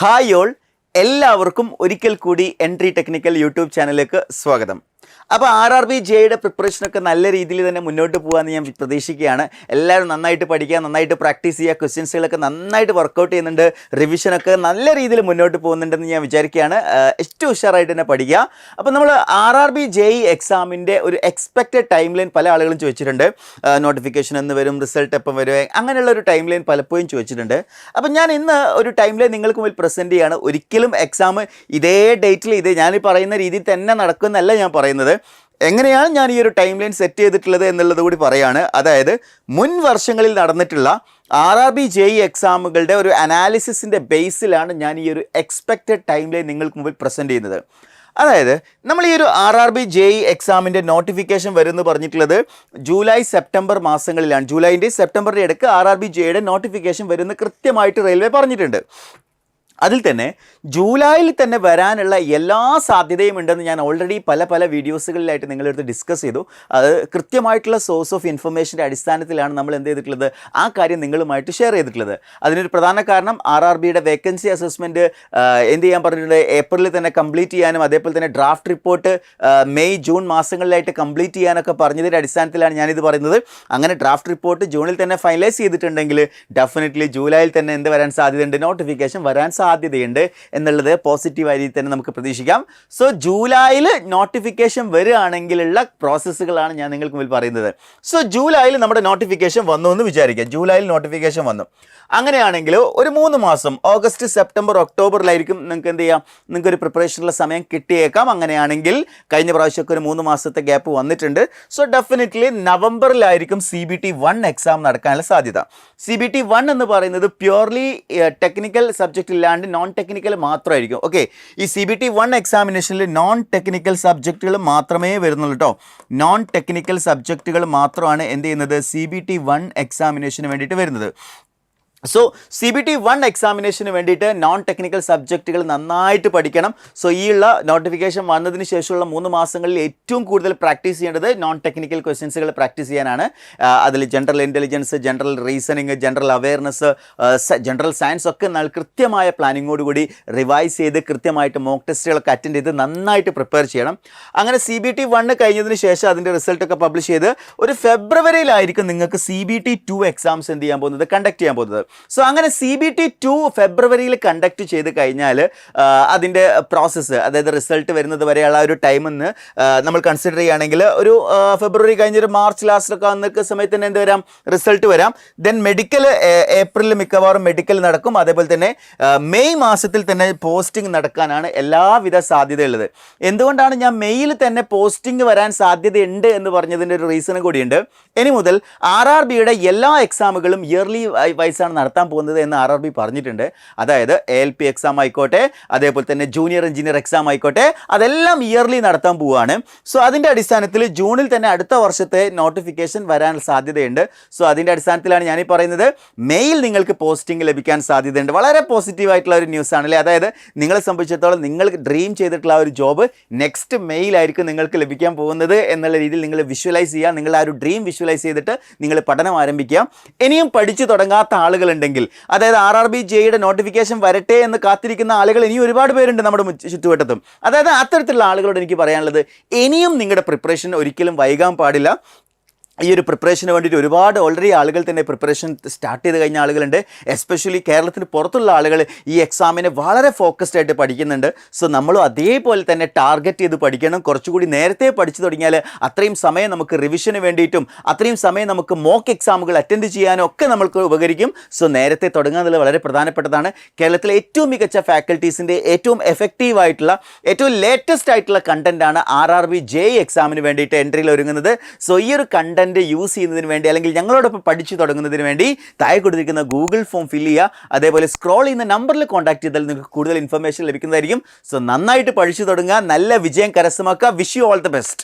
Hi all, എല്ലാവർക്കും ഒരിക്കൽ കൂടി എൻട്രി ടെക്നിക്കൽ യൂട്യൂബ് ചാനലിലേക്ക് സ്വാഗതം. അപ്പോൾ RRB ജെയുടെ പ്രിപ്പറേഷനൊക്കെ നല്ല രീതിയിൽ തന്നെ മുന്നോട്ട് പോകാമെന്ന് ഞാൻ പ്രതീക്ഷിക്കുകയാണ്. എല്ലാവരും നന്നായിട്ട് പഠിക്കുക, നന്നായിട്ട് പ്രാക്ടീസ് ചെയ്യുക, ക്വസ്റ്റ്യൻസുകളൊക്കെ നന്നായിട്ട് വർക്കൗട്ട് ചെയ്യുന്നുണ്ട്, റിവിഷനൊക്കെ നല്ല രീതിയിൽ മുന്നോട്ട് പോകുന്നുണ്ടെന്ന് ഞാൻ വിചാരിക്കുകയാണ്. ഏറ്റവും ഉഷാറായിട്ട് തന്നെ പഠിക്കുക. അപ്പോൾ നമ്മൾ RRB JEE എക്സാമിൻ്റെ ഒരു എക്സ്പെക്റ്റഡ് ടൈം ലൈൻ പല ആളുകളും ചോദിച്ചിട്ടുണ്ട്. നോട്ടിഫിക്കേഷൻ എന്ന് വരും, റിസൾട്ട് എപ്പം വരും, അങ്ങനെയുള്ള ഒരു ടൈം ലൈൻ പലപ്പോഴും ചോദിച്ചിട്ടുണ്ട്. അപ്പം ഞാൻ ഇന്ന് ഒരു ടൈം ലൈൻ നിങ്ങൾക്ക് മുന്നിൽ പ്രസൻറ്റ് ചെയ്യുകയാണ്. ഒരിക്കലും എക്സാം ഇതേ ഡേറ്റിൽ ഞാൻ പറയുന്ന രീതിയിൽ തന്നെ നടക്കുമെന്നല്ല ഞാൻ പറയുന്നത്. എങ്ങനെയാണ് ഞാൻ ഈ ഒരു ടൈം ലൈൻ സെറ്റ് ചെയ്തിട്ടുള്ളത് എന്നുള്ളത് കൂടി പറയാണ്. അതായത് മുൻ വർഷങ്ങളിൽ നടന്നിട്ടുള്ള RRB JEE എക്സാമുകളുടെ ഒരു അനാലിസിസിൻ്റെ ബേസിലാണ് ഞാൻ ഈ ഒരു എക്സ്പെക്റ്റഡ് ടൈം ലൈൻ നിങ്ങൾക്ക് മുമ്പിൽ പ്രസൻറ്റ് ചെയ്യുന്നത്. അതായത് നമ്മൾ ഈ ഒരു RRB JEE എക്സാമിൻ്റെ നോട്ടിഫിക്കേഷൻ വരുമെന്ന് പറഞ്ഞിട്ടുള്ളത് ജൂലൈ സെപ്റ്റംബർ മാസങ്ങളിലാണ്. ജൂലൈൻ്റെയും സെപ്റ്റംബറിൻ്റെ ഇടയ്ക്ക് RRB JEEയുടെ നോട്ടിഫിക്കേഷൻ വരുമെന്ന് കൃത്യമായിട്ട് റെയിൽവേ പറഞ്ഞിട്ടുണ്ട്. അതിൽ തന്നെ ജൂലൈയിൽ തന്നെ വരാനുള്ള എല്ലാ സാധ്യതയും ഉണ്ടെന്ന് ഞാൻ ഓൾറെഡി പല വീഡിയോസുകളിലായിട്ട് നിങ്ങളെടുത്ത് ഡിസ്കസ് ചെയ്തു. അത് കൃത്യമായിട്ടുള്ള സോഴ്സ് ഓഫ് ഇൻഫർമേഷൻ്റെ അടിസ്ഥാനത്തിലാണ് നമ്മൾ എന്ത് ചെയ്തിട്ടുള്ളത്, ആ കാര്യം നിങ്ങളുമായിട്ട് ഷെയർ ചെയ്തിട്ടുള്ളത്. അതിനൊരു പ്രധാന കാരണം RRBയുടെ വേക്കൻസി അസസ്മെൻറ്റ് എന്ത് ചെയ്യാൻ പറഞ്ഞിട്ടുണ്ട്, ഏപ്രിലിൽ തന്നെ കംപ്ലീറ്റ് ചെയ്യാനും അതേപോലെ തന്നെ ഡ്രാഫ്റ്റ് റിപ്പോർട്ട് മെയ് ജൂൺ മാസങ്ങളിലായിട്ട് കംപ്ലീറ്റ് ചെയ്യാനൊക്കെ പറഞ്ഞതിൻ്റെ അടിസ്ഥാനത്തിലാണ് ഞാനിത് പറയുന്നത്. അങ്ങനെ ഡ്രാഫ്റ്റ് റിപ്പോർട്ട് ജൂണിൽ തന്നെ ഫൈനലൈസ് ചെയ്തിട്ടുണ്ടെങ്കിൽ ഡെഫിനറ്റ്ലി ജൂലൈയിൽ തന്നെ എന്ത് വരാൻ സാധ്യതയുണ്ട്, നോട്ടിഫിക്കേഷൻ വരാൻ സാധ്യതയുണ്ട് എന്നുള്ളത് പോസിറ്റീവായ രീതിയിൽ തന്നെ നമുക്ക് പ്രതീക്ഷിക്കാം. സോ ജൂലൈയിൽ നോട്ടിഫിക്കേഷൻ വരികയാണെങ്കിലുള്ള പ്രോസസ്സുകളാണ് ഞാൻ നിങ്ങൾക്ക് മുന്നിൽ പറയുന്നത്. സോ ജൂലൈയിൽ നമ്മുടെ നോട്ടിഫിക്കേഷൻ വന്നു എന്ന് വിചാരിക്കാം. ജൂലൈയിൽ നോട്ടിഫിക്കേഷൻ വന്നു. അങ്ങനെയാണെങ്കിൽ ഒരു 3 മാസം ഓഗസ്റ്റ് സെപ്റ്റംബർ ഒക്ടോബറിലായിരിക്കും നിങ്ങൾക്ക് എന്ത് ചെയ്യാം, നിങ്ങൾക്കൊരു പ്രിപ്പറേഷനുള്ള സമയം കിട്ടിയേക്കാം. അങ്ങനെയാണെങ്കിൽ കഴിഞ്ഞ പ്രാവശ്യമൊക്കെ ഒരു 3 മാസത്തെ ഗ്യാപ്പ് വന്നിട്ടുണ്ട്. സോ ഡെഫിനറ്റ്ലി നവംബറിലായിരിക്കും CBT 1 എക്സാം നടക്കാനുള്ള സാധ്യത. CBT 1 എന്ന് പറയുന്നത് പ്യുവർലി ടെക്നിക്കൽ സബ്ജക്റ്റ് ഇല്ലാണ്ട് നോൺ ടെക്നിക്കൽ മാത്രമായിരിക്കും. ഓക്കെ, ഈ CBT 1 എക്സാമിനേഷനിൽ നോൺ ടെക്നിക്കൽ സബ്ജക്റ്റുകൾ മാത്രമേ വരുന്നുള്ളൂ കേട്ടോ. നോൺ ടെക്നിക്കൽ സബ്ജക്റ്റുകൾ മാത്രമാണ് എന്ത് ചെയ്യുന്നത്, CBT 1 എക്സാമിനേഷന് വേണ്ടിയിട്ട് വരുന്നത്. സോ CBT 1 എക്സാമിനേഷന് വേണ്ടിയിട്ട് നോൺ ടെക്നിക്കൽ സബ്ജക്റ്റുകൾ നന്നായിട്ട് പഠിക്കണം. സോ ഈ ഉള്ള നോട്ടിഫിക്കേഷൻ വന്നതിന് ശേഷമുള്ള 3 മാസങ്ങളിൽ ഏറ്റവും കൂടുതൽ പ്രാക്ടീസ് ചെയ്യേണ്ടത് നോൺ ടെക്നിക്കൽ ക്വസ്റ്റ്യൻസുകൾ പ്രാക്ടീസ് ചെയ്യാനാണ്. അതിൽ general intelligence, general reasoning, general awareness, general science ഒക്കെ എന്നാൽ കൃത്യമായ പ്ലാനിങ്ങോടുകൂടി റിവൈസ് ചെയ്ത് കൃത്യമായിട്ട് മോക്ക് ടെസ്റ്റുകളൊക്കെ അറ്റൻഡ് ചെയ്ത് നന്നായിട്ട് പ്രിപ്പയർ ചെയ്യണം. അങ്ങനെ CBT 1 കഴിഞ്ഞതിന് ശേഷം അതിൻ്റെ റിസൾട്ടൊക്കെ പബ്ലിഷ് ചെയ്ത് ഒരു ഫെബ്രുവരിയിലായിരിക്കും നിങ്ങൾക്ക് CBT 2 എക്സാംസ് എന്ത് ചെയ്യാൻ പോകുന്നത്, കണ്ടക്ട് ചെയ്യാൻ പോകുന്നത്. സോ അങ്ങനെ CBT 2 ഫെബ്രുവരിയിൽ കണ്ടക്ട് ചെയ്ത് കഴിഞ്ഞാൽ അതിൻ്റെ പ്രോസസ്സ്, അതായത് റിസൾട്ട് വരുന്നത് വരെയുള്ള ഒരു ടൈമെന്ന് നമ്മൾ കൺസിഡർ ചെയ്യുകയാണെങ്കിൽ ഒരു ഫെബ്രുവരി കഴിഞ്ഞൊരു മാർച്ച് ലാസ്റ്റിലൊക്കെ വന്ന സമയത്ത് തന്നെ എന്ത് വരാം, റിസൾട്ട് വരാം. ദെൻ മെഡിക്കൽ ഏപ്രിലിൽ മിക്കവാറും മെഡിക്കൽ നടക്കും. അതേപോലെ തന്നെ മെയ് മാസത്തിൽ തന്നെ പോസ്റ്റിംഗ് നടക്കാനാണ് എല്ലാവിധ സാധ്യതയുള്ളത്. എന്തുകൊണ്ടാണ് ഞാൻ മെയ്യിൽ തന്നെ പോസ്റ്റിംഗ് വരാൻ സാധ്യതയുണ്ട് എന്ന് പറഞ്ഞതിൻ്റെ ഒരു റീസണും കൂടിയുണ്ട്. ഇനി മുതൽ RRBയുടെ എല്ലാ എക്സാമുകളും ഇയർലി വൈസാണ് നടത്താൻ പോകുന്നത് എന്ന് RRB പറഞ്ഞിട്ടുണ്ട്. അതായത് ALP എക്സാം ആയിക്കോട്ടെ, അതേപോലെ തന്നെ ജൂനിയർ എഞ്ചിനീയർ എക്സാം ആയിക്കോട്ടെ, അതെല്ലാം ഇയർലി നടത്താൻ പോവുകയാണ്. സോ അതിൻ്റെ അടിസ്ഥാനത്തിൽ ജൂണിൽ തന്നെ അടുത്ത വർഷത്തെ നോട്ടിഫിക്കേഷൻ വരാൻ സാധ്യതയുണ്ട്. സോ അതിൻ്റെ അടിസ്ഥാനത്തിലാണ് ഞാനീ പറയുന്നത് മെയ്യിൽ നിങ്ങൾക്ക് പോസ്റ്റിംഗ് ലഭിക്കാൻ സാധ്യതയുണ്ട്. വളരെ പോസിറ്റീവായിട്ടുള്ള ഒരു ന്യൂസ് ആണല്ലേ. അതായത് നിങ്ങളെ സംബന്ധിച്ചിടത്തോളം നിങ്ങൾ ഡ്രീം ചെയ്തിട്ടുള്ള ഒരു ജോബ് നെക്സ്റ്റ് മെയ്യിലായിരിക്കും നിങ്ങൾക്ക് ലഭിക്കാൻ പോകുന്നത് എന്നുള്ള രീതിയിൽ നിങ്ങൾ വിഷ്വലൈസ് ചെയ്യുക. നിങ്ങൾ ആ ഒരു ഡ്രീം വിഷ്വലൈസ് ചെയ്തിട്ട് നിങ്ങൾ പഠനം ആരംഭിക്കുക. ഇനിയും പഠിച്ചു തുടങ്ങാത്ത ആളുകളുണ്ടെങ്കിൽ, അതായത് RRB JEEയുടെ നോട്ടിഫിക്കേഷൻ വരട്ടെ എന്ന് കാത്തിരിക്കുന്ന ആളുകൾ ഇനിയും ഒരുപാട് പേരുണ്ട് നമ്മുടെ ചുറ്റുവട്ടത്തും. അതായത് അത്തരത്തിലുള്ള ആളുകളോട് എനിക്ക് പറയാനുള്ളത്, ഇനിയും നിങ്ങളുടെ പ്രിപ്പറേഷൻ ഒരിക്കലും വൈകാൻ പാടില്ല. ഈ ഒരു പ്രിപ്പറേഷന് വേണ്ടിയിട്ട് ഒരുപാട് ഓൾറെഡി ആളുകൾ തന്നെ പ്രിപ്പറേഷൻ സ്റ്റാർട്ട് ചെയ്ത് കഴിഞ്ഞ ആളുകളുണ്ട്. എസ്പെഷ്യലി കേരളത്തിന് പുറത്തുള്ള ആളുകൾ ഈ എക്സാമിനെ വളരെ ഫോക്കസ്ഡ് ആയിട്ട് പഠിക്കുന്നുണ്ട്. സോ നമ്മളും അതേപോലെ തന്നെ ടാർഗറ്റ് ചെയ്ത് പഠിക്കണം. കുറച്ചുകൂടി നേരത്തെ പഠിച്ചു തുടങ്ങിയാൽ അത്രയും സമയം നമുക്ക് റിവിഷന് വേണ്ടിയിട്ടും അത്രയും സമയം നമുക്ക് മോക്ക് എക്സാമുകൾ അറ്റൻഡ് ചെയ്യാനും ഒക്കെ നമ്മൾക്ക് ഉപകരിക്കും. സോ നേരത്തെ തുടങ്ങുക എന്നുള്ളത് വളരെ പ്രധാനപ്പെട്ടതാണ്. കേരളത്തിലെ ഏറ്റവും മികച്ച ഫാക്കൽറ്റീസിൻ്റെ ഏറ്റവും എഫക്റ്റീവായിട്ടുള്ള ഏറ്റവും ലേറ്റസ്റ്റ് ആയിട്ടുള്ള കണ്ടൻറ്റാണ് RRB JEE എക്സാമിന് വേണ്ടിയിട്ട് എൻട്രിയിൽ ഒരുങ്ങുന്നത്. സോ ഈ ഒരു കണ്ടൻറ്റ് യൂസ് ചെയ്യുന്നതിന് വേണ്ടി അല്ലെങ്കിൽ ഞങ്ങളോടൊപ്പം പഠിച്ചു തുടങ്ങുന്നതിന് വേണ്ടി താഴെ കൊടുത്തിരിക്കുന്ന ഗൂഗിൾ ഫോം ഫില്ല് ചെയ്യുക. അതേപോലെ സ്ക്രോൾ ചെയ്യുന്ന നമ്പറിൽ കോൺടാക്ട് ചെയ്താൽ നിങ്ങൾക്ക് കൂടുതൽ ഇൻഫർമേഷൻ ലഭിക്കുന്നതായിരിക്കും. സോ നന്നായിട്ട് പഠിച്ചു തുടങ്ങുക, നല്ല വിജയം കരസ്ഥമാക്കുക. Wish you all the best.